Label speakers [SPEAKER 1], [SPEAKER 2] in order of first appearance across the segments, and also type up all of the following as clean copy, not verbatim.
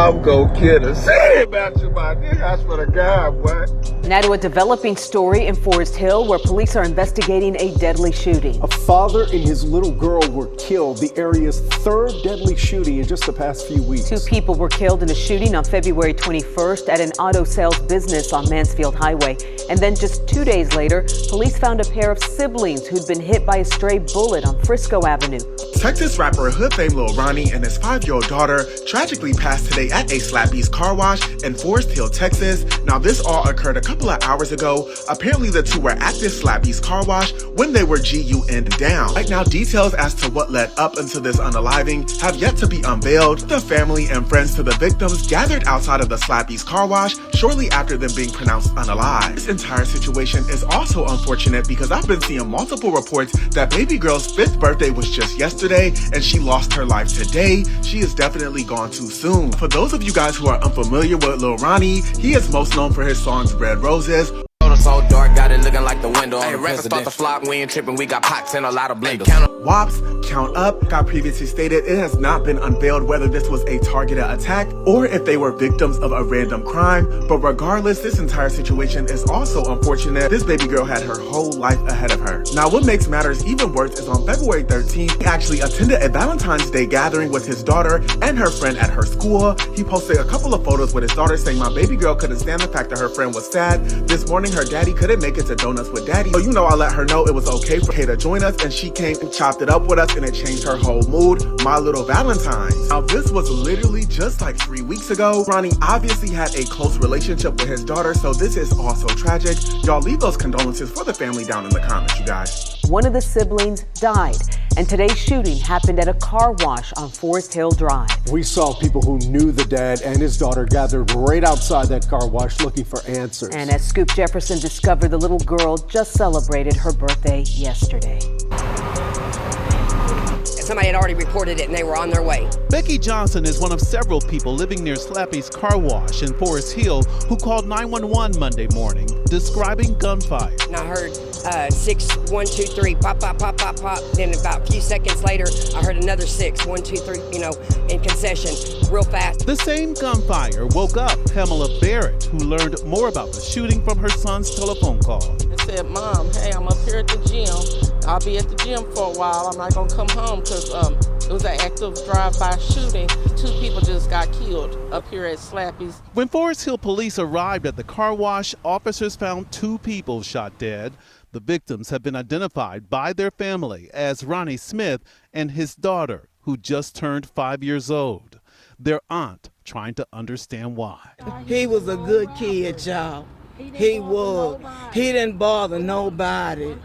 [SPEAKER 1] I'm gonna get her. Say about you, my nigga. I swear to God, boy.
[SPEAKER 2] Now to a developing story in Forest Hill where police are investigating a deadly shooting.
[SPEAKER 3] A father and his little girl were killed, the area's third deadly shooting in just the past few weeks.
[SPEAKER 2] 2 people were killed in a shooting on February 21st at an auto sales business on Mansfield Highway. And then just 2 days later, police found a pair of siblings who'd been hit by a stray bullet on Frisco Avenue.
[SPEAKER 4] Texas rapper Hood fame Lil Ronnie and his 5-year-old daughter tragically passed today at a Slappy's car wash in Forest Hill, Texas. Now this all occurred a couple of hours ago. Apparently the two were at this Slappy's car wash when they were GUN'd down. Right now, details as to what led up into this unaliving have yet to be unveiled. The family and friends to the victims gathered outside of the Slappy's car wash shortly after them being pronounced unalive. This entire situation is also unfortunate because I've been seeing multiple reports that baby girl's 5th birthday was just yesterday and she lost her life today. She is definitely gone too soon. For those of you guys who are unfamiliar with Lil Ronnie, he is most known for his songs Red Roses.
[SPEAKER 5] So dark, got it looking like the window. Hey, rappers start to flop, we ain't tripping, we got pots and a lot of blenders.
[SPEAKER 4] WAPs, Count Up, got previously stated it has not been unveiled whether this was a targeted attack or if they were victims of a random crime. But regardless, this entire situation is also unfortunate. This baby girl had her whole life ahead of her. Now, what makes matters even worse is on February 13th, he actually attended a Valentine's Day gathering with his daughter and her friend at her school. He posted a couple of photos with his daughter saying, "My baby girl couldn't stand the fact that her friend was sad. This morning, her daddy couldn't make it to Donuts with Daddy. So, I let her know it was okay for Kay to join us, and she came and chopped it up with us, and it changed her whole mood. My little Valentine's." Now, this was literally just like 3 weeks ago. Ronnie obviously had a close relationship with his daughter, so this is also tragic. Y'all leave those condolences for the family down in the comments, you guys.
[SPEAKER 2] One of the siblings died, and today's shooting happened at a car wash on Forest Hill Drive.
[SPEAKER 3] We saw people who knew the dad and his daughter gathered right outside that car wash looking for answers.
[SPEAKER 2] And as Scoop Jefferson discovered, the little girl just celebrated her birthday yesterday.
[SPEAKER 6] Somebody had already reported it and they were on their way.
[SPEAKER 7] Becky Johnson is one of several people living near Slappy's car wash in Forest Hill who called 911 Monday morning, describing gunfire.
[SPEAKER 6] And I heard 6, 1, 2, 3, pop, pop, pop, pop, pop. Then about a few seconds later, I heard another 6, 1, 2, 3, in concession, real fast.
[SPEAKER 7] The same gunfire woke up Pamela Barrett, who learned more about the shooting from her son's telephone call.
[SPEAKER 8] I said, "Mom, hey, I'm up here at the gym. I'll be at the gym for a while. I'm not gonna come home because it was an active drive-by shooting. 2 people just got killed up here at Slappy's."
[SPEAKER 7] When Forest Hill police arrived at the car wash, officers found 2 people shot dead. The victims have been identified by their family as Ronnie Smith and his daughter, who just turned 5 years old. Their aunt trying to understand why.
[SPEAKER 9] He was a good kid, y'all. He was. He didn't bother nobody.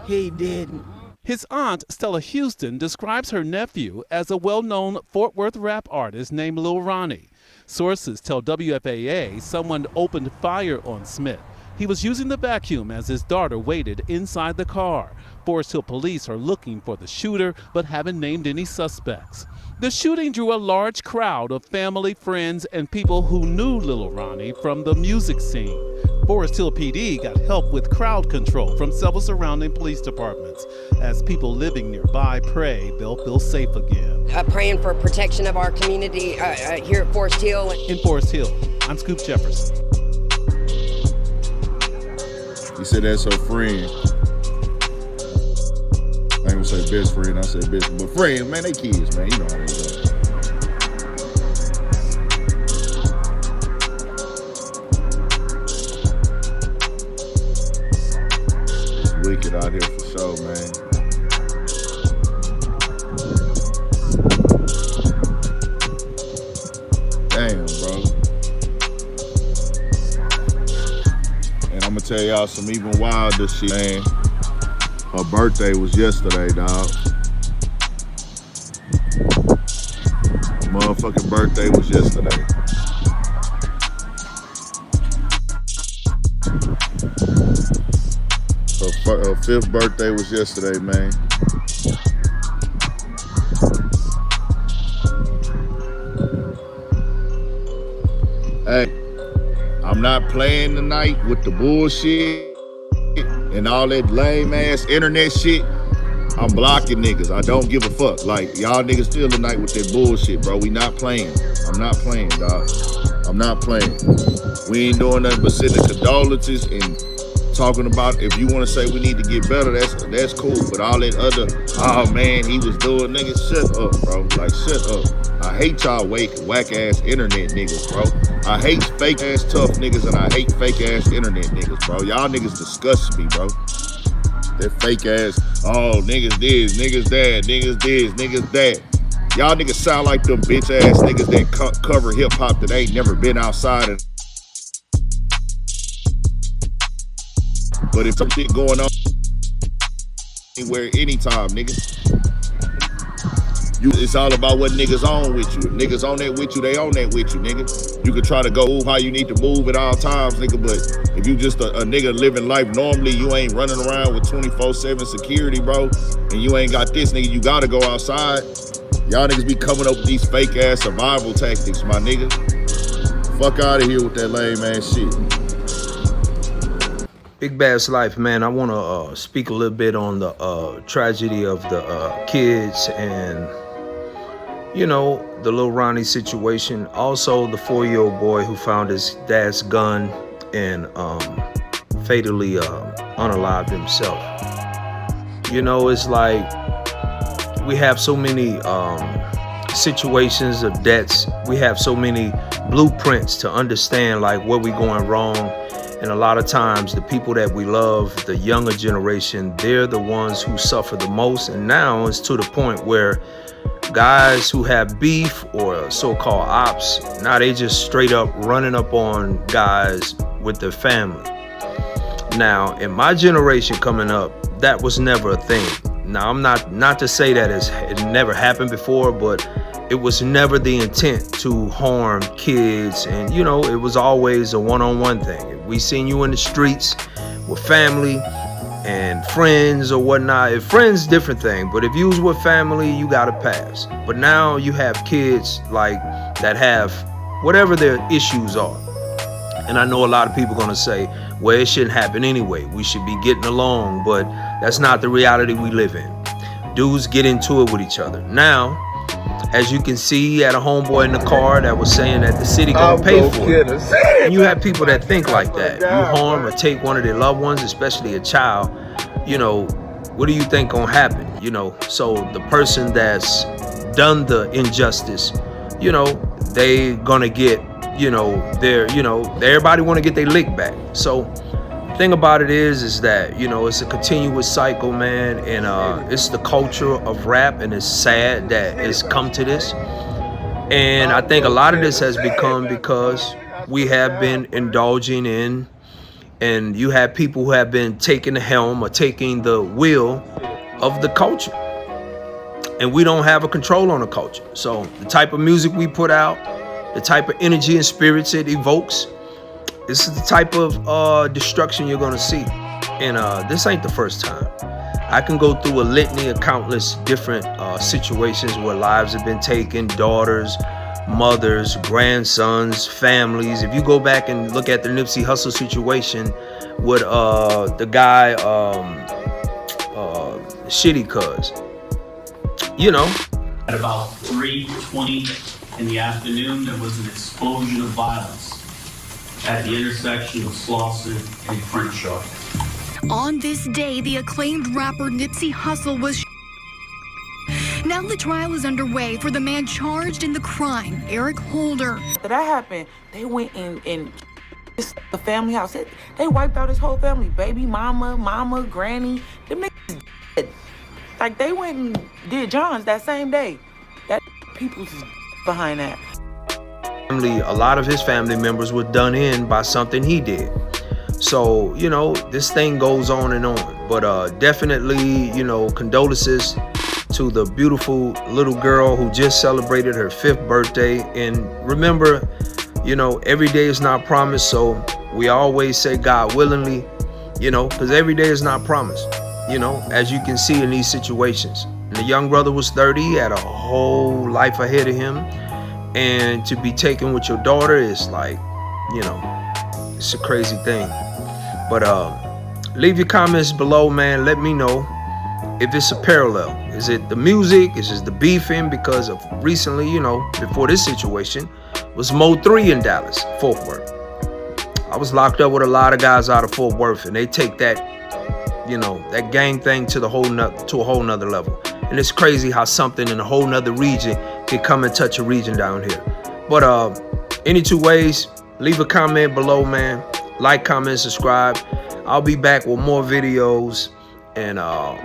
[SPEAKER 9] He didn't.
[SPEAKER 7] His aunt, Stella Houston, describes her nephew as a well-known Fort Worth rap artist named Lil Ronnie. Sources tell WFAA someone opened fire on Smith. He was using the vacuum as his daughter waited inside the car. Forest Hill police are looking for the shooter but haven't named any suspects. The shooting drew a large crowd of family, friends, and people who knew Lil Ronnie from the music scene. Forest Hill PD got help with crowd control from several surrounding police departments as people living nearby pray they'll feel safe again.
[SPEAKER 6] Praying for protection of our community here at Forest Hill.
[SPEAKER 7] In Forest Hill, I'm Scoop Jefferson.
[SPEAKER 1] You said that's her friend. I ain't gonna say best friend, I said best, but friends, man, they kids, man, you know how they go. It's wicked out here for sure, man. Damn, bro. And I'm gonna tell y'all some even wilder shit, man. Her birthday was yesterday, dog. Her motherfucking birthday was yesterday. Her 5th birthday was yesterday, man. Hey, I'm not playing tonight with the bullshit and all that lame ass internet shit. I'm blocking niggas. I don't give a fuck. Like, y'all niggas still tonight with that bullshit, bro. We not playing. I'm not playing, dog. I'm not playing. We ain't doing nothing but sending condolences and talking about, if you want to say we need to get better, that's cool. But all that other, oh man, he was doing, niggas, shut up, bro. Like, shut up. I hate y'all whack ass internet niggas, bro. I hate fake ass tough niggas and I hate fake ass internet niggas, bro. Y'all niggas disgust me, bro. That fake ass, oh, niggas this, niggas that, niggas this, niggas that. Y'all niggas sound like them bitch ass niggas that cover hip hop that ain't never been outside. But if some shit going on anywhere, anytime, nigga, it's all about what niggas on with you. If niggas on that with you, they on that with you, nigga. You can try to go move how you need to move at all times, nigga, but if you just a nigga living life normally, you ain't running around with 24/7 security, bro, and you ain't got this, nigga, you gotta go outside. Y'all niggas be coming up with these fake ass survival tactics, my nigga. Fuck out of here with that lame ass shit.
[SPEAKER 10] Big Bass Life, man. I want to speak a little bit on the tragedy of the kids and, you know, the little Ronnie situation. Also, the 4-year-old boy who found his dad's gun and fatally unalived himself. You know, it's like we have so many situations of deaths. We have so many blueprints to understand like where we going wrong. And a lot of times the people that we love, the younger generation, they're the ones who suffer the most. And now it's to the point where guys who have beef or so-called ops, now they just straight up running up on guys with their family. Now, in my generation coming up, that was never a thing. Now, I'm not to say that it never happened before, but it was never the intent to harm kids. And, you know, it was always a one-on-one thing. If we seen you in the streets with family and friends or whatnot, if friends, different thing. But if you was with family, you got to pass. But now you have kids like that have whatever their issues are. And I know a lot of people going to say, well, it shouldn't happen anyway. We should be getting along. But that's not the reality we live in. Dudes get into it with each other. Now, as you can see, had a homeboy in the car that was saying that the city gonna pay for it. And you have people that think like that. You harm or take one of their loved ones, especially a child, you know, what do you think gonna happen? You know, so the person that's done the injustice, you know, they gonna get, you know, everybody wanna get their lick back. So the thing about it is that, you know, it's a continuous cycle, man, and it's the culture of rap, and it's sad that it's come to this. And I think a lot of this has become because we have been indulging in, and you have people who have been taking the helm or taking the wheel of the culture, and we don't have a control on the culture. So the type of music we put out, the type of energy and spirits it evokes, this is the type of destruction you're gonna see. And this ain't the first time. I can go through a litany of countless different situations where lives have been taken, daughters, mothers, grandsons, families. If you go back and look at the Nipsey Hussle situation with the guy, Shitty Cuz, you know.
[SPEAKER 11] At about 3:20 in the afternoon, there was an explosion of violence at the intersection of Slauson and Crenshaw.
[SPEAKER 12] On this day, the acclaimed rapper Nipsey Hussle was Now the trial is underway for the man charged in the crime, Eric Holder.
[SPEAKER 13] After that happened, they went in the family house. They wiped out his whole family. Baby, mama, granny. Them niggas dead. Like, they went and did John's that same day. That people's behind that.
[SPEAKER 10] A lot of his family members were done in by something he did. So, you know, this thing goes on and on. But definitely, you know, condolences to the beautiful little girl who just celebrated her 5th birthday. And remember, you know, every day is not promised. So we always say God willingly, you know, because every day is not promised, you know, as you can see in these situations. And the young brother was 30, he had a whole life ahead of him. And to be taken with your daughter is like, you know, it's a crazy thing. But leave your comments below, man. Let me know. if it's a parallel. Is it the music? Is it the beefing? Because of recently, you know, before this situation, was Mo 3 in Dallas, Fort Worth. I was locked up with a lot of guys out of Fort Worth, and they take that, you know, that gang thing to a whole nother level. And it's crazy how something in a whole nother region can come and touch a region down here. But any two ways, leave a comment below, man. Like, comment, subscribe. I'll be back with more videos and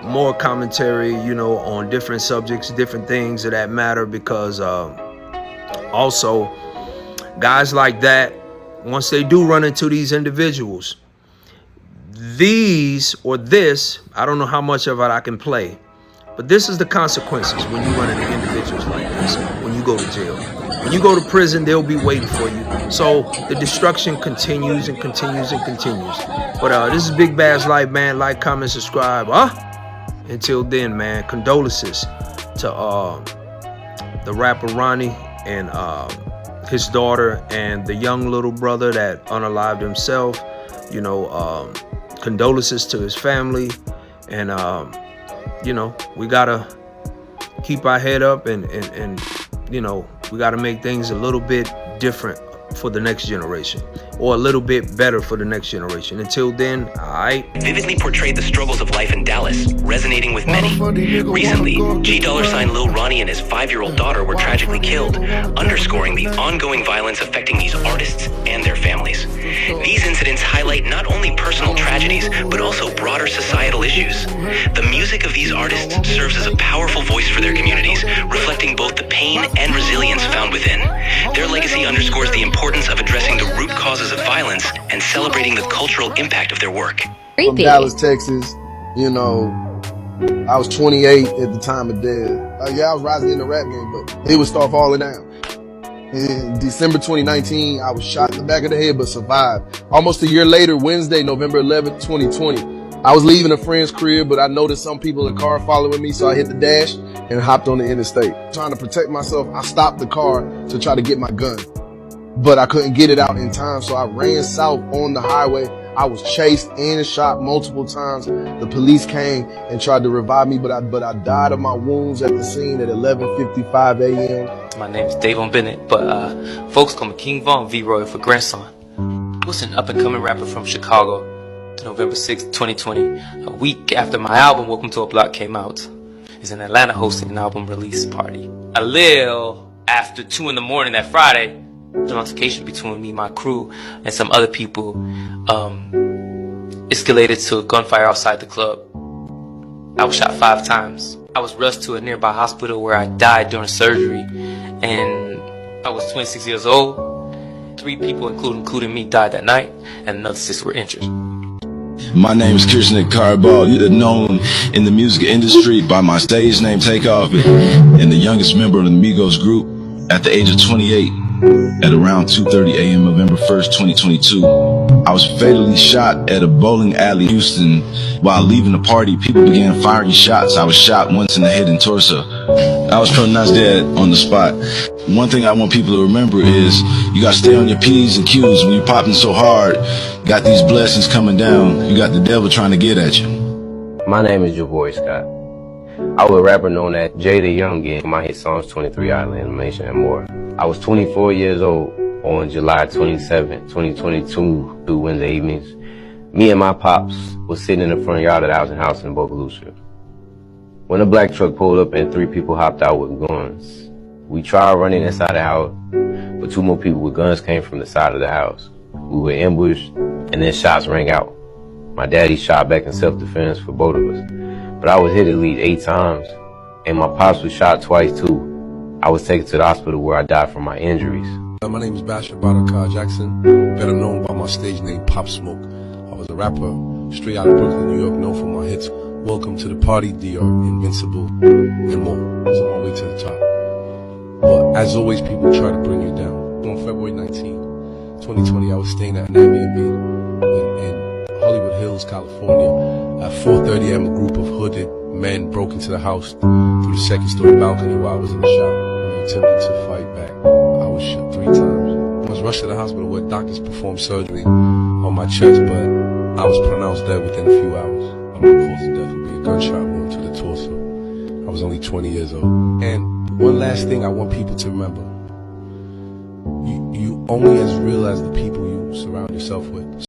[SPEAKER 10] more commentary, you know, on different subjects, different things of that matter, because also guys like that, once they do run into these individuals, these or this, I don't know how much of it I can play, but this is the consequences when you run into individuals like this. When you go to jail, when you go to prison, they'll be waiting for you. So the destruction continues and continues and continues. But this is Big Bad's Life, man. Like, comment, subscribe. Until then, man, condolences to the rapper Ronnie and his daughter and the young little brother that unalived himself. You know, condolences to his family. And you know, we gotta keep our head up and you know, we gotta make things a little bit different for the next generation, or a little bit better for the next generation. Until then,
[SPEAKER 14] vividly portrayed the struggles of life in Dallas, resonating with many. Recently, G$ Lil Ronnie and his 5-year-old daughter were tragically killed, underscoring the ongoing violence affecting these artists and their families. These incidents highlight not only personal tragedies, but also broader societal issues. The music of these artists serves as a powerful voice for their communities, reflecting both the pain and resilience found within. Their legacy underscores the importance of addressing the root causes of violence and celebrating the cultural impact of their work.
[SPEAKER 15] From Dallas, Texas, you know, I was 28 at the time of death. Yeah, I was rising in the rap game, but it would start falling down. In December 2019, I was shot in the back of the head, but survived. Almost a year later, Wednesday, November 11th, 2020, I was leaving a friend's crib, but I noticed some people in the car following me, so I hit the dash and hopped on the interstate. Trying to protect myself, I stopped the car to try to get my gun, but I couldn't get it out in time, so I ran south on the highway. I was chased and shot multiple times. The police came and tried to revive me, but I died of my wounds at the scene at 11:55 a.m.
[SPEAKER 16] My name is Davon Bennett, but folks call me King Von V-Roy for grandson. I was an up-and-coming rapper from Chicago to November 6, 2020. A week after my album, Welcome to a Block, came out, is in Atlanta hosting an album release party. A little after 2 in the morning that Friday, an altercation between me and my crew and some other people escalated to a gunfire outside the club. I was shot 5 times. I was rushed to a nearby hospital where I died during surgery, and I was 26 years old. 3 people, including me, died that night, and another 6 were injured.
[SPEAKER 17] My name is Kirshnik Karbal, known in the music industry by my stage name Takeoff, and the youngest member of the Migos group at the age of 28. At around 2:30 a.m. November 1st, 2022, I was fatally shot at a bowling alley in Houston. While leaving the party, people began firing shots. I was shot once in the head and torso. I was pronounced dead on the spot. One thing I want people to remember is you gotta stay on your P's and Q's when you're popping so hard. Got these blessings coming down. You got the devil trying to get at you.
[SPEAKER 18] My name is Javoy Scott. I was a rapper known as Jay the Youngin. My hit songs 23 Island, Animation, and more. I was 24 years old on July 27, 2022, through Wednesday evenings. Me and my pops was sitting in the front yard of the housing house in Bogalusa when a black truck pulled up and 3 people hopped out with guns. We tried running inside the house, but 2 more people with guns came from the side of the house. We were ambushed, and then shots rang out. My daddy shot back in self-defense for both of us, but I was hit at least 8 times, and my pops was shot twice too. I was taken to the hospital where I died from my injuries.
[SPEAKER 19] My name is Bashar Barakar Jackson, better known by my stage name Pop Smoke. I was a rapper straight out of Brooklyn, New York, known for my hits Welcome to the Party, DR, Invincible, and more. It's on my way to the top. But as always, people try to bring you down. On February 19, 2020, I was staying at an Airbnb in Hollywood Hills, California. At 4:30 a.m., a group of hooded men broke into the house through the 2nd-story balcony while I was in the shower. We attempted to fight back. I was shot 3 times. I was rushed to the hospital where doctors performed surgery on my chest, but I was pronounced dead within a few hours. My cause of death would be a gunshot wound to the torso. was only 20 years old. And one last thing I want people to remember. You only as real as the people you surround yourself with.